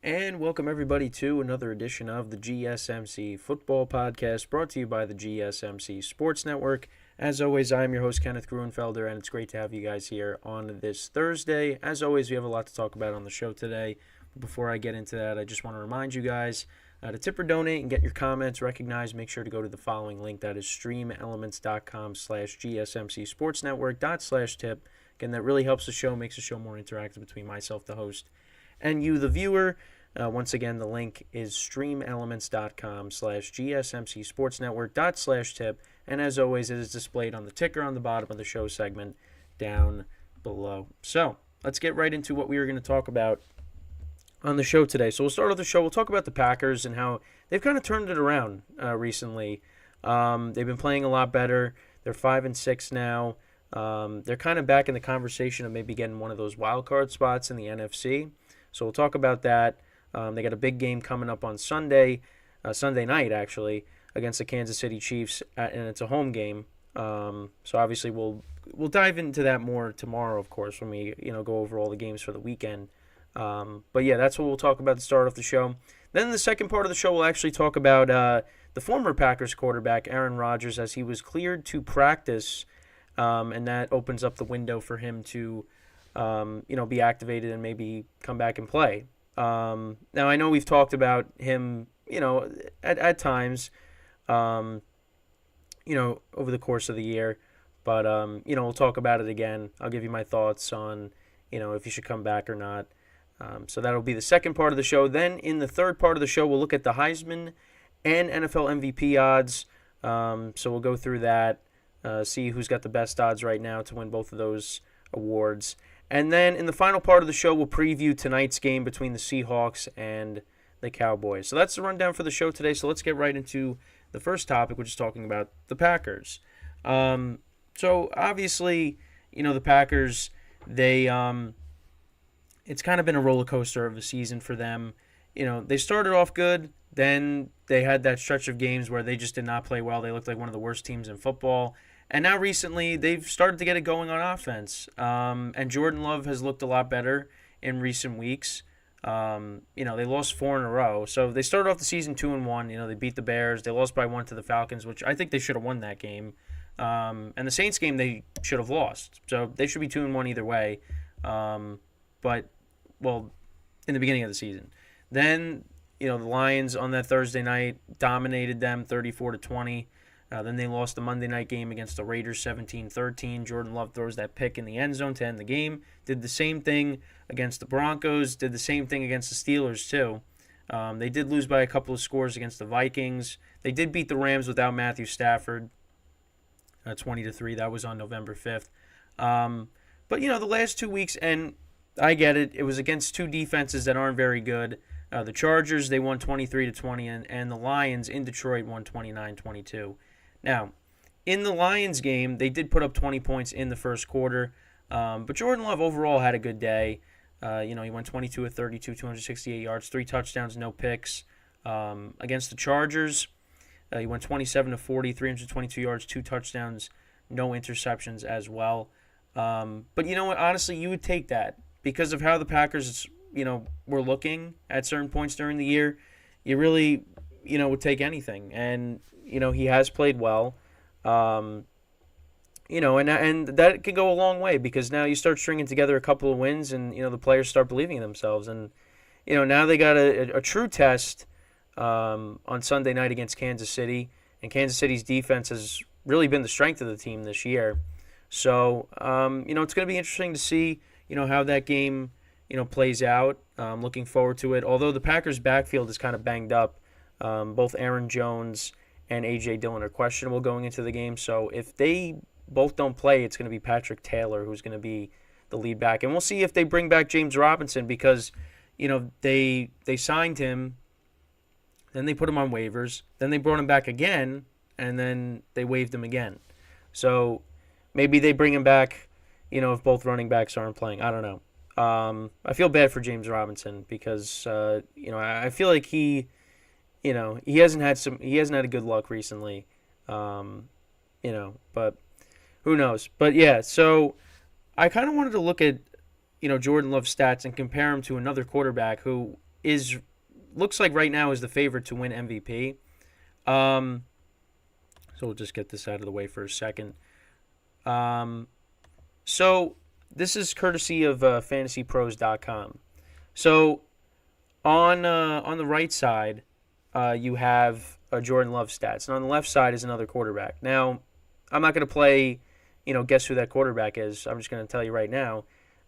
And welcome everybody to another edition of the GSMC Football Podcast brought to you by the GSMC Sports Network. As always, I'm your host, Kenneth Gruenfelder, and it's great to have you guys here on this Thursday. As always, we have a lot to talk about on the show today. Before I get into that, I just want to remind you guys to tip or donate and get your comments recognized. Make sure to go to the following link. That is streamelements.com/gsmcsportsnetwork./tip. Again, that really helps the show, makes the show more interactive between myself, the host, and you, the viewer. Once again, the link is streamelements.com/gsmcsportsnetwork./tip. And as always, it is displayed on the ticker on the bottom of the show segment down below. So let's get right into what we are going to talk about on the show today. So we'll start off the show. We'll talk about the Packers and how they've kind of turned it around recently. They've been playing a lot better. They're 5-6 now. They're kind of back in the conversation of maybe getting one of those wild card spots in the NFC. So we'll talk about that. They got a big game coming up on Sunday night actually, against the Kansas City Chiefs, and it's a home game. So obviously we'll dive into that more tomorrow, of course, when we go over all the games for the weekend. But yeah, that's what we'll talk about to start off the show. Then in the second part of the show, we'll actually talk about the former Packers quarterback, Aaron Rodgers, as he was cleared to practice, and that opens up the window for him to be activated and maybe come back and play. Now, I know we've talked about him, at times, over the course of the year. But, we'll talk about it again. I'll give you my thoughts on, if he should come back or not. So that'll be the second part of the show. Then in the third part of the show, we'll look at the Heisman and NFL MVP odds. So we'll go through that, see who's got the best odds right now to win both of those awards. And then in the final part of the show, we'll preview tonight's game between the Seahawks and the Cowboys. So that's the rundown for the show today. So let's get right into the first topic, which is talking about the Packers. So obviously, the Packers, they it's kind of been a roller coaster of a season for them. They started off good, then they had that stretch of games where they just did not play well. They looked like one of the worst teams in football. And now recently, they've started to get it going on offense. And Jordan Love has looked a lot better in recent weeks. They lost 4 in a row. So they started off the season 2-1. They beat the Bears. They lost by 1 to the Falcons, which I think they should have won that game. And the Saints game, they should have lost. So they should be 2-1 either way. In the beginning of the season. Then, the Lions on that Thursday night dominated them 34-20. Then they lost the Monday night game against the Raiders 17-13. Jordan Love throws that pick in the end zone to end the game. Did the same thing against the Broncos. Did the same thing against the Steelers too. They did lose by a couple of scores against the Vikings. They did beat the Rams without Matthew Stafford, 20-3. That was on November 5th. But the last 2 weeks, and I get it, it was against two defenses that aren't very good. The Chargers, they won 23-20, and the Lions in Detroit won 29-22. Now, in the Lions game, they did put up 20 points in the first quarter, but Jordan Love overall had a good day. He went 22 of 32, 268 yards, 3 touchdowns, no picks. Against the Chargers, he went 27 of 40, 322 yards, 2 touchdowns, no interceptions as well. But you know what? Honestly, you would take that because of how the Packers, were looking at certain points during the year. You really, would take anything. And, he has played well. And that could go a long way because now you start stringing together a couple of wins and, the players start believing in themselves. And, now they got a true test on Sunday night against Kansas City. And Kansas City's defense has really been the strength of the team this year. So, it's going to be interesting to see, how that game, plays out. Looking forward to it. Although the Packers' backfield is kind of banged up. Both Aaron Jones and A.J. Dillon are questionable going into the game. So if they both don't play, it's going to be Patrick Taylor who's going to be the lead back. And we'll see if they bring back James Robinson because, they signed him. Then they put him on waivers. Then they brought him back again. And then they waived him again. So maybe they bring him back, if both running backs aren't playing. I don't know. I feel bad for James Robinson because I feel like he hasn't had a good luck recently. But who knows? But yeah, so I kind of wanted to look at Jordan Love's stats and compare him to another quarterback who looks like right now is the favorite to win MVP. So we'll just get this out of the way for a second. So this is courtesy of fantasypros.com. So on the right side, you have Jordan Love stats, and on the left side is another quarterback. Now, I'm not going to play, guess who that quarterback is. I'm just going to tell you right now.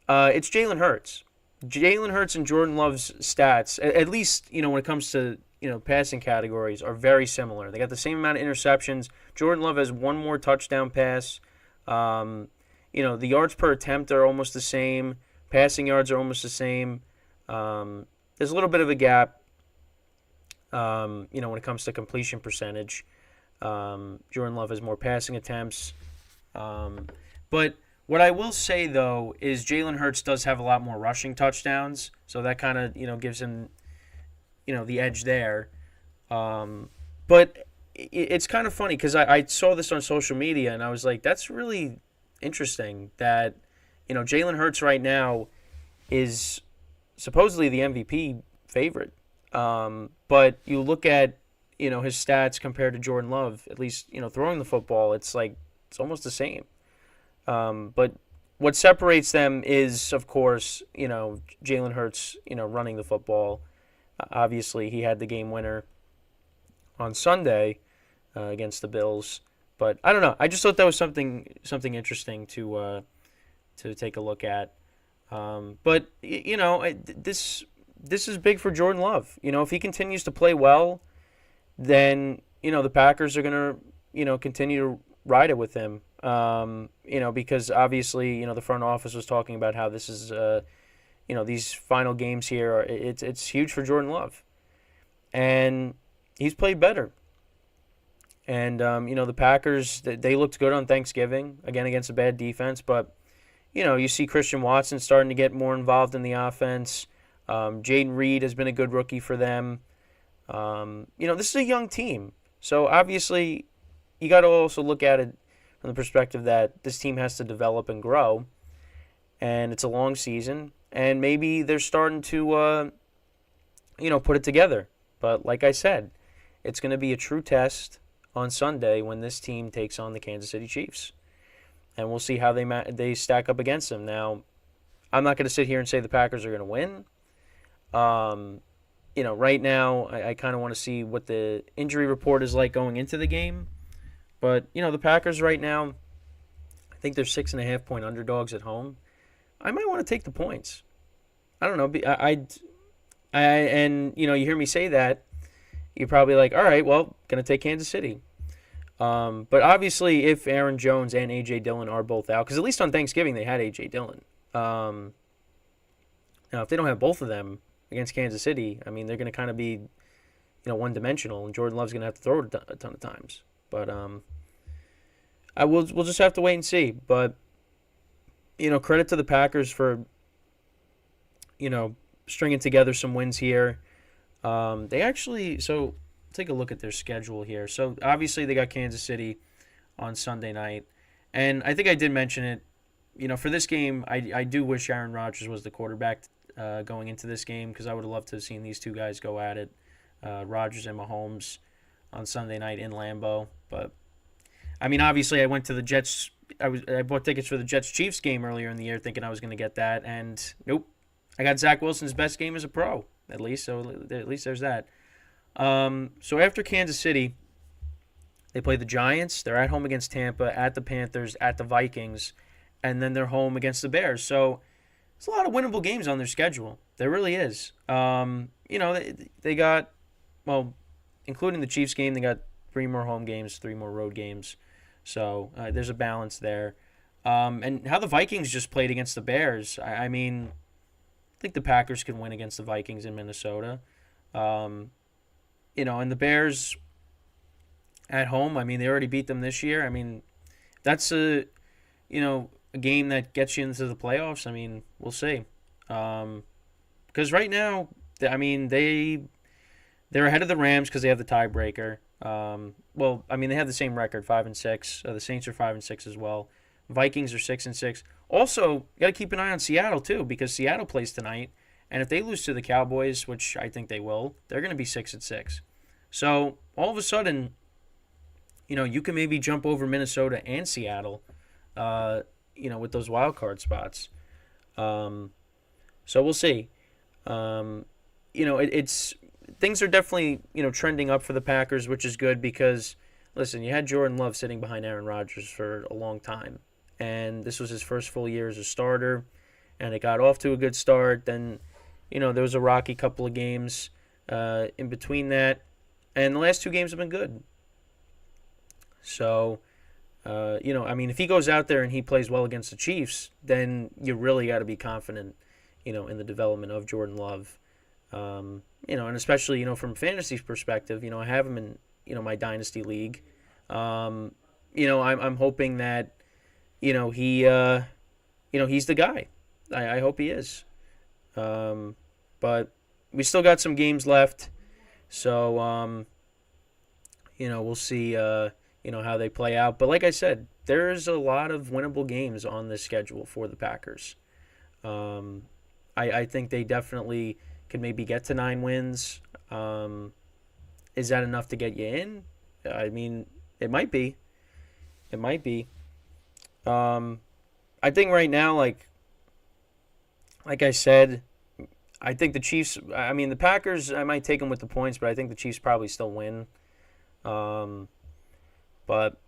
It's Jalen Hurts. Jalen Hurts and Jordan Love's stats, at least, when it comes to, passing categories, are very similar. They got the same amount of interceptions. Jordan Love has one more touchdown pass. The yards per attempt are almost the same. Passing yards are almost the same. There's a little bit of a gap, when it comes to completion percentage. Jordan Love has more passing attempts. But what I will say, though, is Jalen Hurts does have a lot more rushing touchdowns. So that kind of, gives him, the edge there. But it's kind of funny because I saw this on social media and I was like, that's really interesting that, Jalen Hurts right now is supposedly the MVP favorite. But you look at, his stats compared to Jordan Love, at least, throwing the football, it's almost the same. But what separates them is, of course, Jalen Hurts, running the football. Obviously, he had the game winner on Sunday against the Bills. But I don't know. I just thought that was something interesting to take a look at. But this is big for Jordan Love. If he continues to play well, then the Packers are gonna continue to ride it with him. Because obviously the front office was talking about how this is these final games here it's huge for Jordan Love, and he's played better. And the Packers, they looked good on Thanksgiving again against a bad defense, but you see Christian Watson starting to get more involved in the offense. Jaden Reed has been a good rookie for them. This is a young team, so obviously you got to also look at it from the perspective that this team has to develop and grow, and it's a long season, and maybe they're starting to put it together. But like I said, it's going to be a true test on Sunday when this team takes on the Kansas City Chiefs. And we'll see how they stack up against them. Now, I'm not going to sit here and say the Packers are going to win. Right now, I kind of want to see what the injury report is like going into the game. But, the Packers right now, I think they're 6.5-point underdogs at home. I might want to take the points. I don't know. You hear me say that, you're probably like, all right, well, going to take Kansas City. But obviously, if Aaron Jones and A.J. Dillon are both out, because at least on Thanksgiving they had A.J. Dillon. Now, if they don't have both of them against Kansas City, I mean, they're going to kind of be, one-dimensional, and Jordan Love's going to have to throw it a ton of times. But we'll just have to wait and see. But, credit to the Packers for, stringing together some wins here. They actually, so take a look at their schedule here. So obviously they got Kansas City on Sunday night, and I think I did mention it. For this game, I do wish Aaron Rodgers was the quarterback going into this game, because I would have loved to have seen these two guys go at it, Rodgers and Mahomes, on Sunday night in Lambeau. But I mean, obviously I went to the Jets. I bought tickets for the Jets-Chiefs game earlier in the year, thinking I was going to get that, and nope. I got Zach Wilson's best game as a pro, at least. So at least there's that. So after Kansas City, they play the Giants. They're at home against Tampa, at the Panthers, at the Vikings, and then they're home against the Bears. So it's a lot of winnable games on their schedule. There really is. They got, well, including the Chiefs game, they got 3 more home games, 3 more road games. So there's a balance there. And how the Vikings just played against the Bears, I mean, I think the Packers can win against the Vikings in Minnesota. And the Bears at home, I mean, they already beat them this year. I mean, that's a game that gets you into the playoffs. I mean, we'll see. Because right now, I mean, they're ahead of the Rams because they have the tiebreaker. Well, I mean, they have the same record, 5-6. The Saints are 5-6 as well. Vikings are 6-6. Also, you got to keep an eye on Seattle too, because Seattle plays tonight, And if they lose to the Cowboys, which I think they will, they're going to be 6-6. So all of a sudden, you can maybe jump over Minnesota and Seattle, with those wild card spots. So we'll see. It's things are definitely trending up for the Packers, which is good because listen, you had Jordan Love sitting behind Aaron Rodgers for a long time, and this was his first full year as a starter, and it got off to a good start. Then, there was a rocky couple of games in between that, and the last two games have been good. So, if he goes out there and he plays well against the Chiefs, then you really got to be confident, in the development of Jordan Love. And especially, from fantasy's perspective, I have him in, my dynasty league. I'm hoping that, he, he's the guy. I hope he is. But we still got some games left. So, we'll see, how they play out. But like I said, there's a lot of winnable games on this schedule for the Packers. I think they definitely could maybe get to 9 wins. Is that enough to get you in? I mean, it might be. It might be. I think right now, like I said, I think the Chiefs. The Packers. I might take them with the points, but I think the Chiefs probably still win. But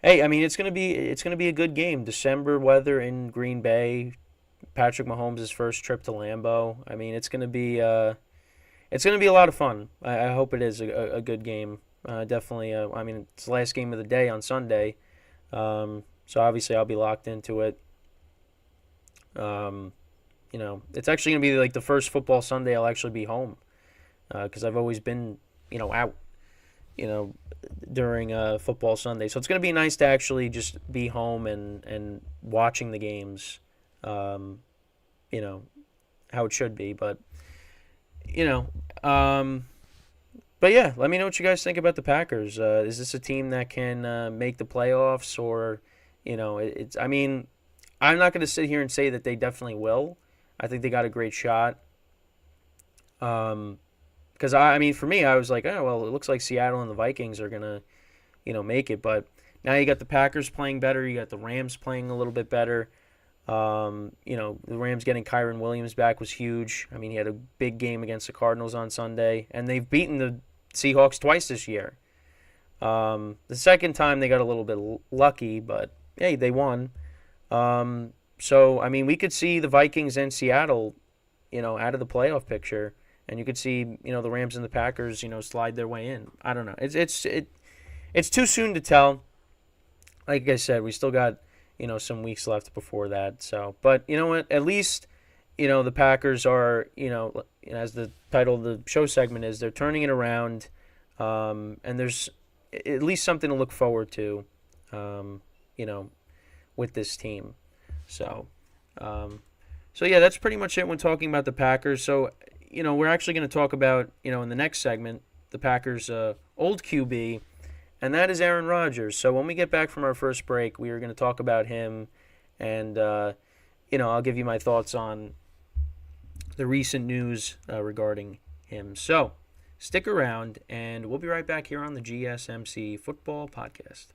hey, it's gonna be a good game. December weather in Green Bay. Patrick Mahomes' first trip to Lambeau. It's gonna be a lot of fun. I hope it is a good game. Definitely. It's the last game of the day on Sunday, so obviously I'll be locked into it. It's actually gonna be like the first football Sunday I'll actually be home, because I've always been out, during football Sunday. So it's gonna be nice to actually just be home and watching the games. How it should be, but but yeah, let me know what you guys think about the Packers. Is this a team that can make the playoffs, or I'm not going to sit here and say that they definitely will. I think they got a great shot. Because for me, I was like, oh well, it looks like Seattle and the Vikings are gonna make it, but now you got the Packers playing better, you got the Rams playing a little bit better. The Rams getting Kyron Williams back was huge. He had a big game against the Cardinals on Sunday, and they've beaten the Seahawks twice this year. The second time they got a little bit lucky, but hey, they won. So we could see the Vikings and Seattle, out of the playoff picture, and you could see, the Rams and the Packers, slide their way in. I don't know. It's too soon to tell. Like I said, we still got some weeks left before that. So, but you know what? At least, the Packers are, as the title of the show segment is, they're turning it around, and there's at least something to look forward to, with this team. So yeah, that's pretty much it when talking about the Packers. So, we're actually going to talk about, in the next segment, the Packers' old QB. And that is Aaron Rodgers. So when we get back from our first break, we are going to talk about him, and I'll give you my thoughts on the recent news regarding him. So stick around, and we'll be right back here on the GSMC Football Podcast.